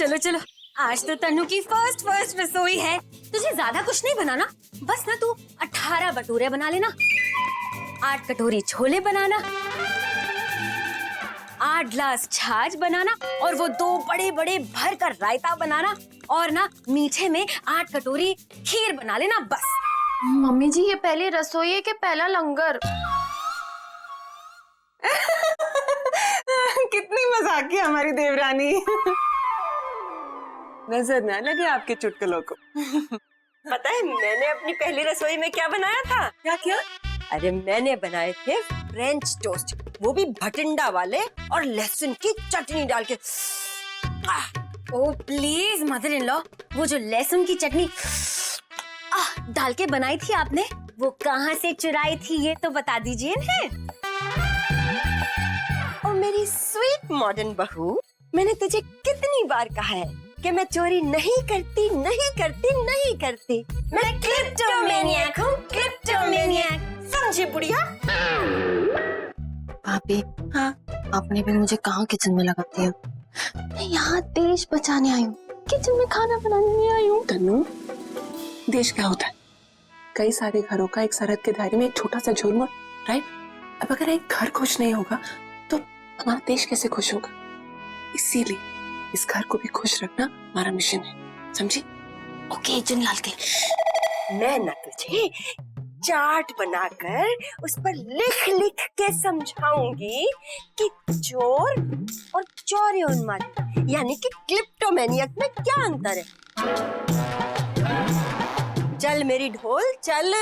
चलो चलो, आज तो तन्नू की फर्स्ट रसोई है। तुझे ज्यादा कुछ नहीं बनाना, बस ना तू 18 भटूरे बना लेना, 8 कटोरी छोले बनाना, 8 ग्लास छाछ बनाना और वो 2 बड़े बड़े भर कर रायता बनाना और ना मीठे में 8 कटोरी खीर बना लेना बस। मम्मी जी ये पहली रसोई है कि पहला लंगर? कितनी मजाकी हमारी देवरानी। नजर ना लगे आपके चुटकुलों को। पता है मैंने अपनी पहली रसोई में क्या बनाया था? क्या? अरे मैंने बनाए थे फ्रेंच टोस्ट, वो भी भटिंडा वाले और लहसुन की चटनी डाल के। ओ प्लीज मदर इन लॉ, वो जो लहसुन की चटनी डाल के बनाई थी आपने, वो कहाँ से चुराई थी ये तो बता दीजिए ना। और मेरी स्वीट मॉडर्न बहू, मैंने तुझे कितनी बार कहा है कि मैं चोरी नहीं करती। मैं क्लिप्टोमैनियक हूँ, क्लिप्टोमैनियक। समझी बुढ़िया? भाभी हाँ? आपने भी मुझे कहाँ किचन में लगा दिया। मैं यहाँ देश बचाने आई हूँ, किचन में खाना बनाने नहीं आई हूँ। तन्नू, देश क्या होता है? कई सारे घरों का एक सरहद के दायरे में एक छोटा सा झुरमुट, राइट? अब अगर एक घर खुश नहीं होगा तो हमारा देश कैसे खुश होगा? इसीलिए इस घर को भी खुश रखना हमारा मिशन है, समझी? ओके जिनलाल के, मैं ना तुझे चार्ट बनाकर उस पर लिख के समझाऊंगी कि चोर और चोरी उन्माद यानी कि क्लिप्टोमैनियक में क्या अंतर है। चल मेरी ढोल, चल।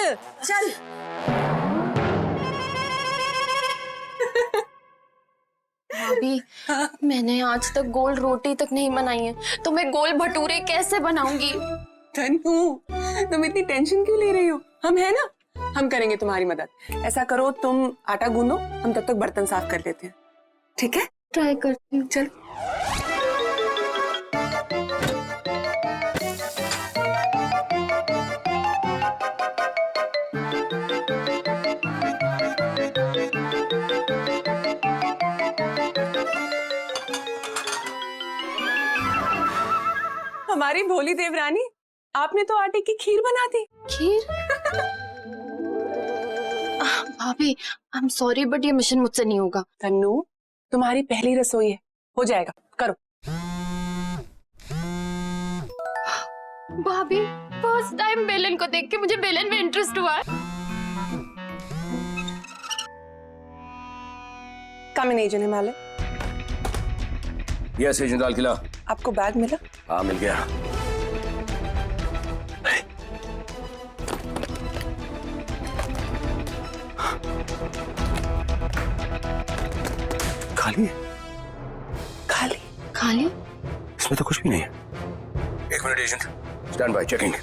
भाभी मैंने आज तक गोल रोटी तक नहीं बनाई है, तो मैं गोल भटूरे कैसे बनाऊंगी? तन्नू, तुम इतनी टेंशन क्यों ले रही हो? हम है ना, हम करेंगे तुम्हारी मदद। ऐसा करो, तुम आटा गूंदो, हम तब तक बर्तन साफ कर लेते हैं, ठीक है? ट्राई करती हूँ। चल। हमारी भोली देवरानी, आपने तो आटे की खीर बना दी। खीर? भाभी आई एम सॉरी बट ये मिशन मुझसे नहीं होगा। तन्नू, तुम्हारी पहली रसोई है, हो जाएगा, करो। भाभी फर्स्ट टाइम बेलन को देख के मुझे बेलन में इंटरेस्ट हुआ है। कम इन agent Himalaya. Yes agent Lal Qila. आपको बैग मिला? हाँ मिल गया। खाली है? खाली? इसमें तो कुछ भी नहीं है। 1 minute agent, stand by, checking.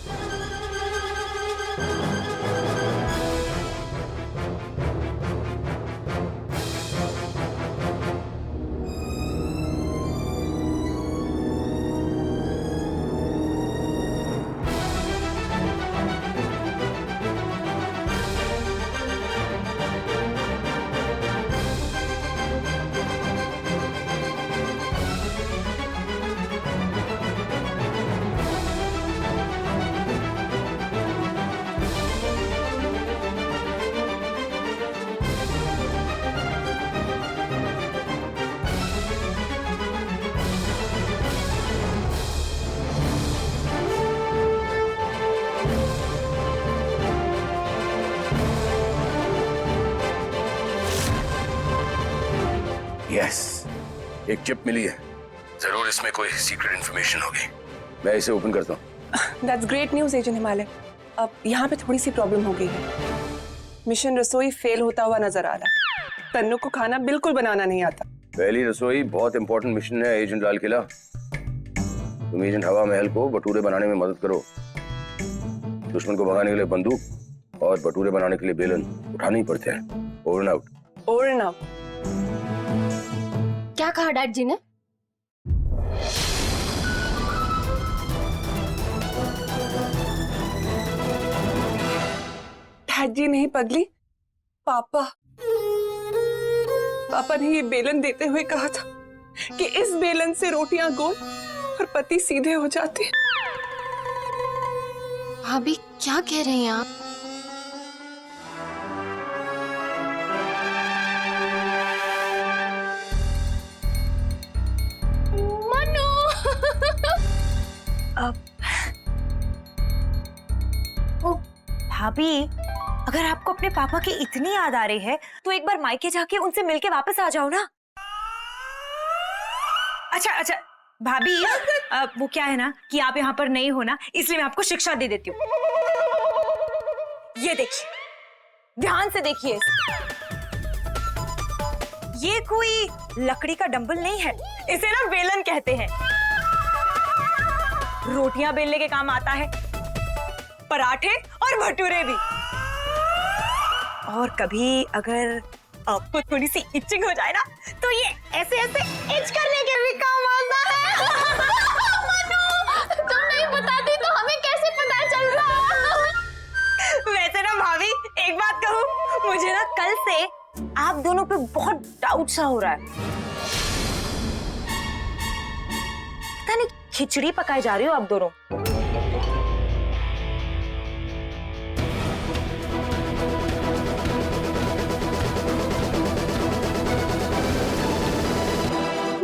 Yes, एक चिप मिली है, जरूर इसमें कोई सीक्रेट इंफॉर्मेशन होगी। मैं इसे ओपन करता हूँ। That's great news agent Himalaya. अब यहाँ पे थोड़ी सी प्रॉब्लम हो गई है। मिशन रसोई फेल होता हुआ नजर आ रहा है। तन्नू को खाना बिल्कुल बनाना नहीं आता। पहली रसोई बहुत इंपॉर्टेंट मिशन है एजेंट लाल किला। तुम एजेंट हवा महल को भटूरे बनाने में मदद करो। दुश्मन को भगाने के लिए बंदूक और भटूरे बनाने के लिए बेलन उठाने ही पड़ते हैं। Over and out. Over and out. क्या कहा डैड जी ने? डैड जी नहीं पगली, पापा ने ये बेलन देते हुए कहा था कि इस बेलन से रोटियां गोल और पति सीधे हो जाते हैं। भाभी क्या कह रही हैं आप? भाभी, अगर आपको अपने पापा की इतनी याद आ रही है तो एक बार मायके जाके उनसे मिलके वापस आ जाओ ना। अच्छा भाभी, वो क्या है ना कि आप यहाँ पर नहीं हो ना, इसलिए मैं आपको शिक्षा दे देती हूँ। ये देखिए, ध्यान से देखिए, ये कोई लकड़ी का डंबल नहीं है, इसे ना बेलन कहते हैं। रोटियां बेलने के काम आता है, पराठे और भटूरे भी। और कभी अगर आपको थोड़ी सी इचिंग हो जाए ना तो ये ऐसे ऐसे इच करने के भी काम आता है। तुम नहीं बताती तो हमें कैसे पता चल रहा? वैसे ना भाभी, एक बात कहूँ, मुझे ना कल से आप दोनों पे बहुत डाउट सा हो रहा है। पता नहीं खिचड़ी पकाए जा रही हो आप दोनों।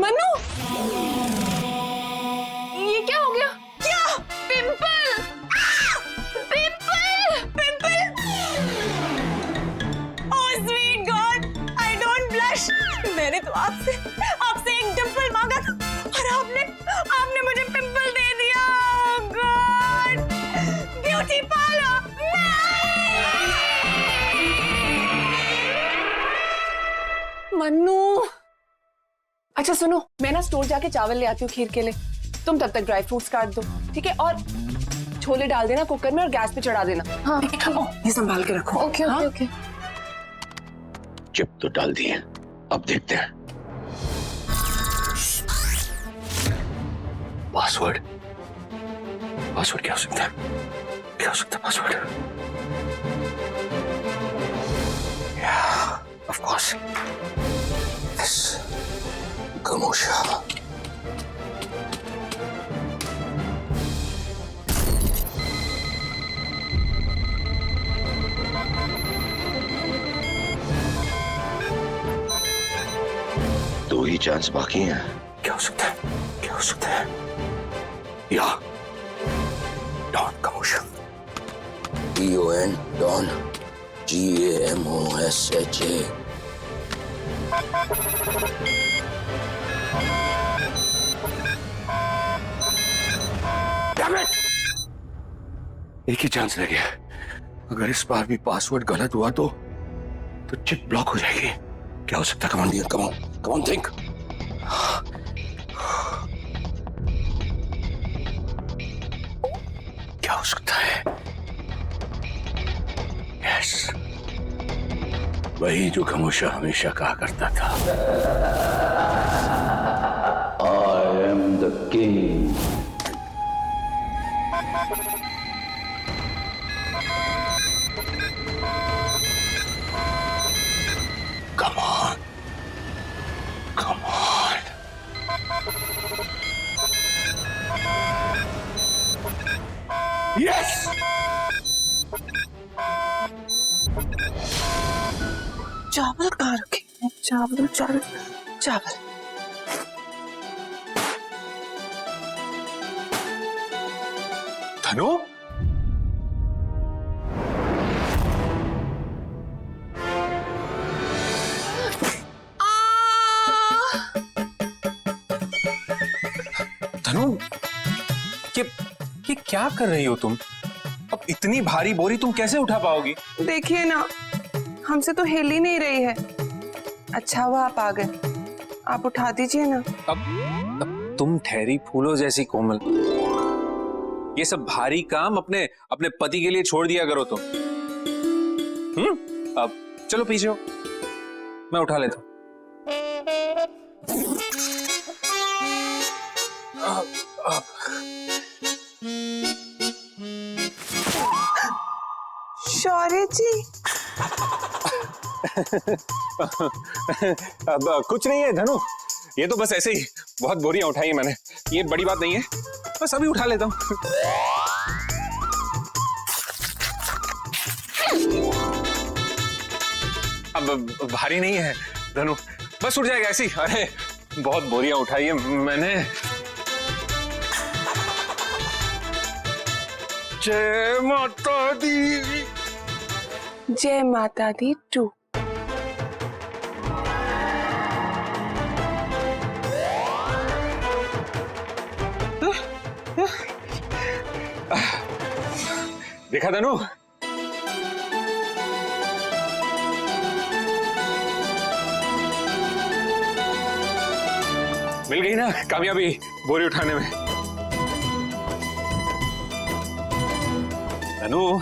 मनु, ये क्या हो गया? क्या? Pimple! Pimple! Pimple? Oh sweet God, I don't blush. मैंने तो आपसे एक डिंपल मांगा था और आपने मुझे पिंपल दे दिया। ओह गॉड, ब्यूटी पार्लर। मनु, अच्छा सुनो, मैं ना स्टोर जाके चावल ले आती हूँ खीर के लिए। तुम तब तक ड्राई फ्रूट्स काट दो, ठीक है? और छोले डाल देना कुकर में और गैस पे चढ़ा देना। हाँ। ये संभाल के रखो। Okay okay okay. चिप तो डाल दिए, अब देखते हैं। पासवर्ड क्या हो सकता है? क्या हो सकता है password? Of course this Gamosha. दो ही चांस बाकी हैं। क्या हो सकता है? क्या हो सकता है? या Don Gamosha, DON Don, GAMOSHA। Damn it! एक ही चांस रह गया। अगर इस बार भी पासवर्ड गलत हुआ तो चिप ब्लॉक हो जाएगी। क्या हो सकता है? Come on, come on, think. क्या हो सकता है? यस, वही जो खामोशा हमेशा कहा करता था, I am the king. Come on. Yes! चावल कहाँ रखे हैं? चावल। धनु, धनु, ये क्या कर रही हो तुम? अब इतनी भारी बोरी तुम कैसे उठा पाओगी? देखिए ना, हमसे तो हिल ही नहीं रही है। अच्छा हुआ आप आ गए, आप उठा दीजिए ना। अब तुम ठहरी फूलों जैसी कोमल, ये सब भारी काम अपने पति के लिए छोड़ दिया करो तुम। अब चलो पीछे हो, मैं उठा लेता हूं। शौर्य जी, अब कुछ नहीं है धनु, ये तो बस ऐसे ही बहुत बोरियां उठाई हैं मैंने, ये बड़ी बात नहीं है, बस अभी उठा लेता हूँ। अब भारी नहीं है धनु, बस उठ जाएगा ऐसी। अरे बहुत बोरियां उठाई है मैंने। जय माता दी। जय माता दी 2। देखा धनु, मिल गई ना कामयाबी बोरी उठाने में। धनु,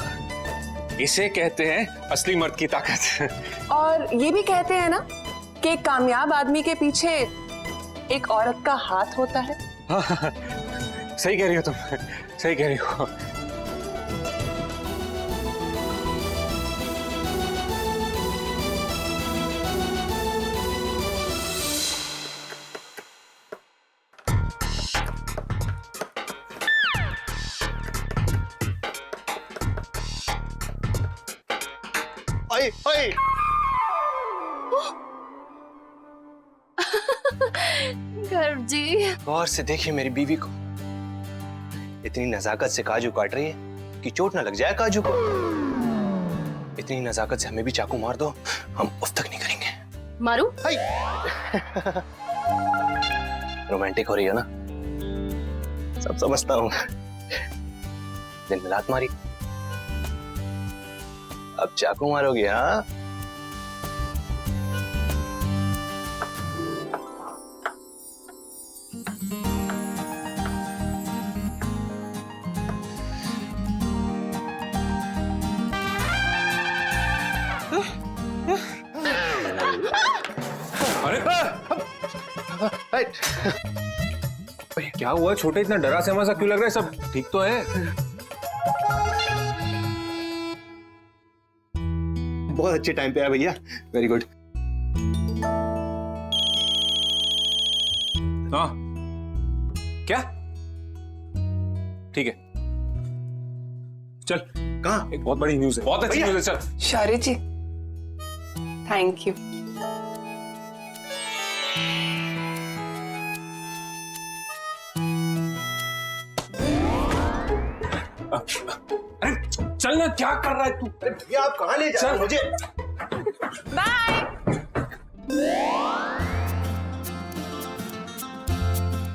इसे कहते हैं असली मर्द की ताकत। और ये भी कहते हैं ना कि एक कामयाब आदमी के पीछे एक औरत का हाथ होता है। हाँ, सही कह रही हो तुम, सही कह रही हो। ओए ओए, गर्व जी। गौर से देखिए मेरी बीवी को, इतनी नजाकत से काजू काट रही है कि चोट ना लग जाए काजू को। इतनी नजाकत से हमें भी चाकू मार दो, हम उफ तक नहीं करेंगे। मारू? रोमांटिक हो रही है ना, सब समझता हूँ। दिन में लात मारी, अब चाकू मारोगे? हाँ, अरे क्या हुआ छोटे, इतना डरा सहमा सा क्यों लग रहा है? सब ठीक तो है? बहुत अच्छे टाइम पे आया भैया, वेरी गुड। हाँ क्या? ठीक है चल, कहाँ? एक बहुत बड़ी न्यूज है, बहुत अच्छी न्यूज है, चल। शौर्य जी, थैंक यू। अरे चल ना, क्या कर रहा है तू? अरे भैया आप कहाँ ले जा रहे हो मुझे? बाय।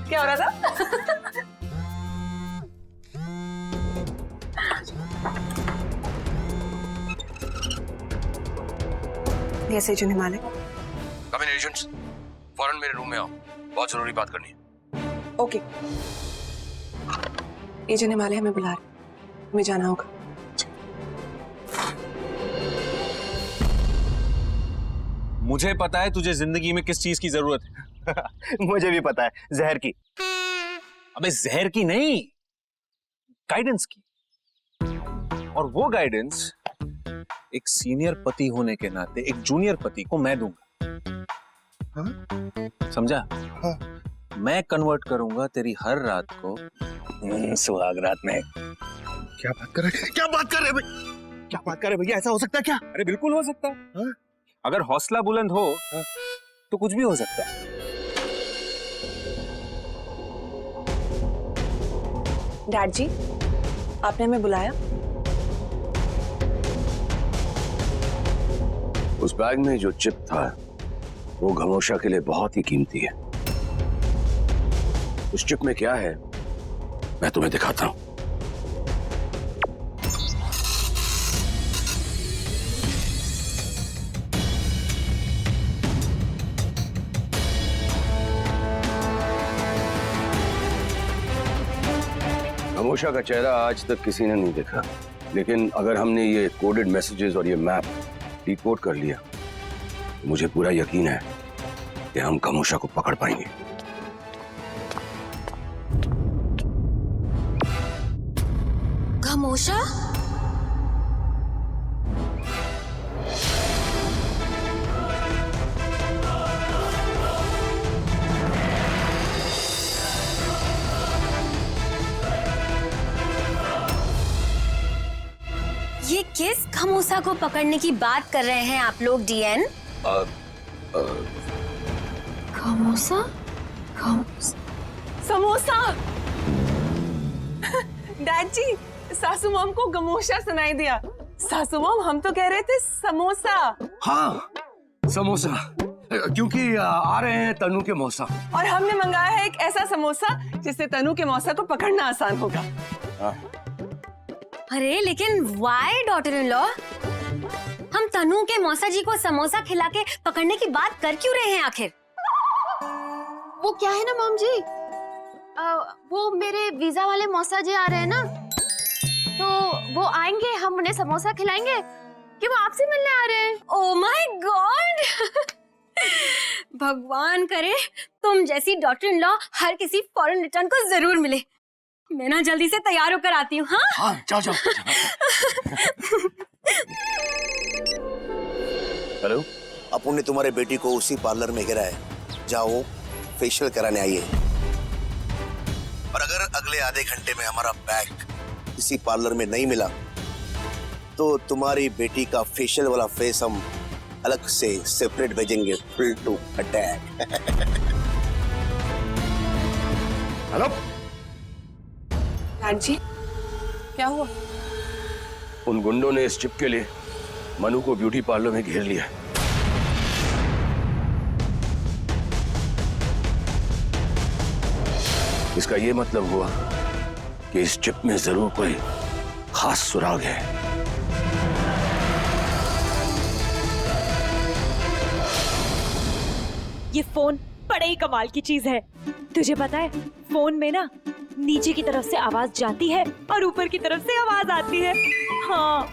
क्या हो रहा था? ये सेजन हिमालय। कम इन एजेंट्स, फौरन मेरे रूम में आओ, बहुत जरूरी बात करनी है। ओके, एजेंट हिमालय हमें बुला रहे, हमें जाना होगा। मुझे पता है तुझे जिंदगी में किस चीज की जरूरत है। मुझे भी पता है, जहर की। अबे जहर की नहीं, गाइडेंस की। और वो गाइडेंस एक सीनियर पति होने के नाते एक जूनियर पति को मैं दूंगा। हाँ? समझा? हाँ। मैं कन्वर्ट करूंगा तेरी हर रात को सुहाग रात में। क्या बात कर रहे हैं? क्या बात कर रहे हैं भाई? क्या बात कर रहे हैं भैया? ऐसा हो सकता है क्या? अरे बिल्कुल हो सकता है। हाँ? अगर हौसला बुलंद हो तो कुछ भी हो सकता है। डैड जी, आपने हमें बुलाया? उस बैग में जो चिप था वो घमोशा के लिए बहुत ही कीमती है। उस चिप में क्या है मैं तुम्हें दिखाता हूं। घमोशा का चेहरा आज तक किसी ने नहीं देखा, लेकिन अगर हमने ये कोडेड मैसेजेस और ये मैप डिकोड कर लिया तो मुझे पूरा यकीन है कि हम घमोशा को पकड़ पाएंगे। घमोशा? समोसा को पकड़ने की बात कर रहे हैं आप लोग डीएन? समोसा? समोसा। डैड जी, सासू मॉम को गमोशा सुनाई दिया। सासू मॉम, हम तो कह रहे थे समोसा। हाँ, समोसा, क्योंकि आ रहे हैं तनु के मौसा। और हमने मंगाया है एक ऐसा समोसा जिससे तनु के मौसा को पकड़ना आसान होगा। अरे लेकिन वाई डॉटर इन लॉ? हम तनु के मौसा जी को समोसा खिला के पकड़ने की बात कर क्यों रहे हैं आखिर? वो क्या है ना मॉम जी, वो मेरे वीजा वाले मौसा जी आ रहे हैं ना, तो वो आएंगे, हम उन्हें समोसा खिलाएंगे कि वो आपसे मिलने आ रहे हैं। Oh my God! भगवान करे तुम जैसी डॉटर इन लॉ हर किसी फॉरेन रिटर्न को जरूर मिले। मैं ना जल्दी से तैयार होकर आती हूँ। हाँ हाँ, जाओ जाओ। हेलो, अपुन ने तुम्हारे बेटी को उसी पार्लर में गिरा है, जाओ फेशियल कराने आइए। और अगर अगले आधे घंटे में हमारा बैग इसी पार्लर में नहीं मिला तो तुम्हारी बेटी का फेशियल वाला फेस हम अलग से सेपरेट भेजेंगे, full to attack. Hello dad ji, क्या हुआ? उन गुंडों ने इस चिप के लिए मनु को ब्यूटी पार्लर में घेर लिया। इसका ये मतलब हुआ कि इस चिप में जरूर कोई खास सुराग है। ये फोन बड़े ही कमाल की चीज है। तुझे पता है, फोन में ना नीचे की तरफ से आवाज जाती है और ऊपर की तरफ से आवाज आती है। हाँ,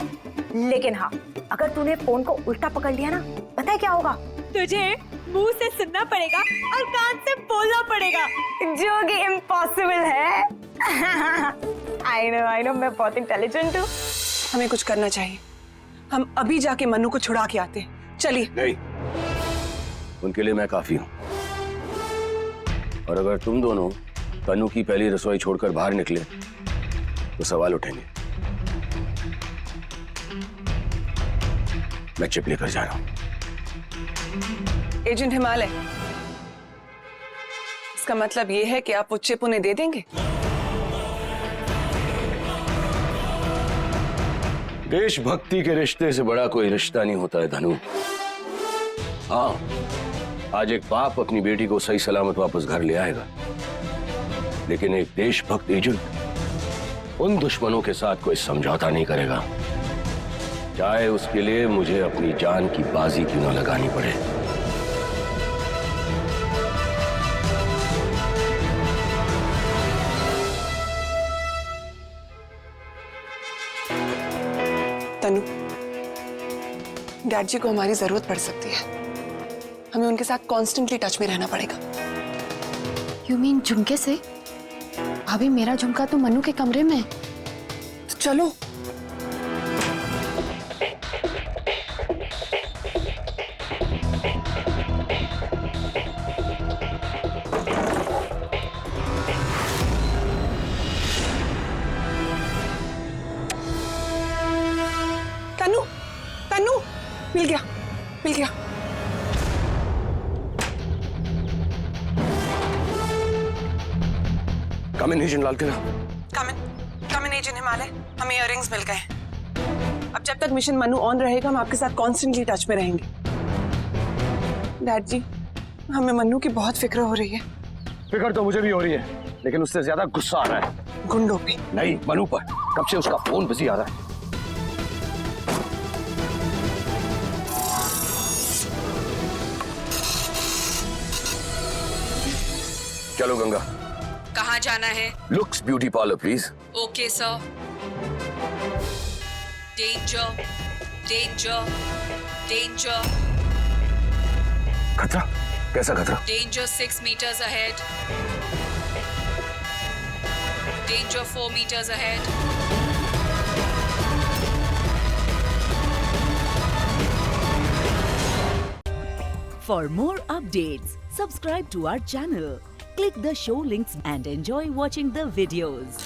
लेकिन हाँ, अगर तूने फोन को उल्टा पकड़ लिया ना, पता है क्या होगा? तुझे मुंह से सुनना पड़ेगा और कान से बोलना पड़ेगा, जो कि इम्पॉसिबल है। I know, मैं बहुत इंटेलिजेंट हूँ। हमें कुछ करना चाहिए। हम अभी जाके मनु को छुड़ा के आते हैं। चलिए। नहीं, उनके लिए मैं काफी हूं। और अगर तुम दोनों तनु की पहली रसोई छोड़कर बाहर निकले तो सवाल उठेंगे। मैं चिप लेकर जा रहा हूं। एजेंट हिमालय, इसका मतलब ये है कि आप वो चिप उन्हें दे देंगे? देशभक्ति के रिश्ते से बड़ा कोई रिश्ता नहीं होता है धनु। हाँ, आज एक बाप अपनी बेटी को सही सलामत वापस घर ले आएगा, लेकिन एक देशभक्त एजेंट उन दुश्मनों के साथ कोई समझौता नहीं करेगा, चाहे उसके लिए मुझे अपनी जान की बाजी क्यों न लगानी पड़े। तनु, डैड जी को हमारी जरूरत पड़ सकती है। हमें उनके साथ कॉन्स्टेंटली टच में रहना पड़ेगा। You mean झुमके से? भाभी, मेरा झुमका तो मनु के कमरे में है। तो चलो। तनु, तनु, मिल गया, मिल गया। कम इन एजेंट लाल किला। कम इन एजेंट हिमालय, हमें इयररिंग्स मिल गए। अब जब तक मिशन मनु ऑन रहेगा, हम आपके साथ कॉन्स्टेंटली टच में रहेंगे। डैड जी, हमें मनु की बहुत फिक्र हो रही है। फिक्र तो मुझे भी हो रही है, लेकिन उससे ज्यादा गुस्सा आ रहा है। गुंडों पे नहीं, मनु पर। कब से उसका फोन बिजी आ रहा है। चलो गंगा। कहाँ जाना है? Looks beauty parlour please. Okay sir. Danger, danger, danger. खतरा? कैसा खतरा? Danger 6 meters ahead. Danger 4 meters ahead. For more updates, subscribe to our channel, click the show links and enjoy watching the videos.